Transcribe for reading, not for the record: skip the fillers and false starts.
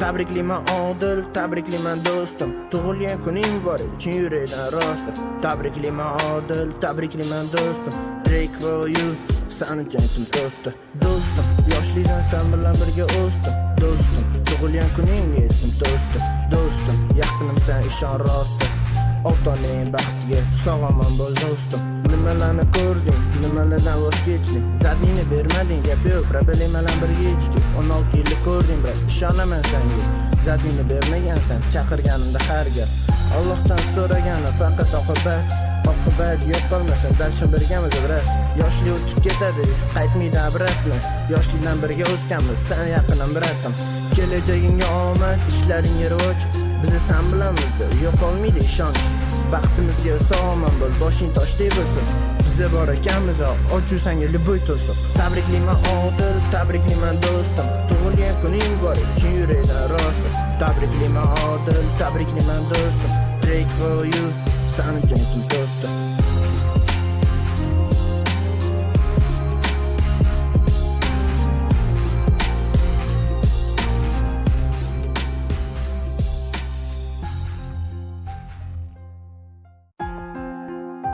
Tabriklayman Odil, tabriklayman do'stim. Tug'ilgan kuning muborak, chin yurakdan rostdir. Tabriklayman Odil, tabriklayman do'stim. Drake for you, san uchun aytdim do'stim. Yoshlikdan sen bilan birga o'sdim. Do'stim, tug'ilgan kuning yetsin do'stim. Yaqinim sen ishon rostdir. Otaning baxtiga sog'omon bo'l do'stim. Nimalarni ko'rding, nimalardan voz kechding. Zadingni bermading, gap yo'q, problemalar birga ichdik. 16 yillik ko'rding, biroq ishonaman senga. Zadingni bermagansan, chaqirganimda har gal. Allohdan so'raganim faqat oqibat yo'q qolmasin, dalshin birgamiz birat. Yoshlik o'tib ketadi, qaytmaydi abratni. Yoshlikdan birga o'sganmiz, sen yaqinim biratim. Kelajagingga omad, ishlaring rivoj. Bizni sen bilamiz, yo'qolmaydi ishonch. Baxtimizga sog'omon bo'l, boshing toshdek bo'lsin. Bizda bor ekanmiz, ochu senga liboy to'siq. Tabriklayman Odil, tabriklayman do'stim. Tug'ilgan kuning muborak, chin yurakdan rostdir. Tabriklayman Odil, tabriklayman do'stim. Drake for you, san uchun aytdim do'stim.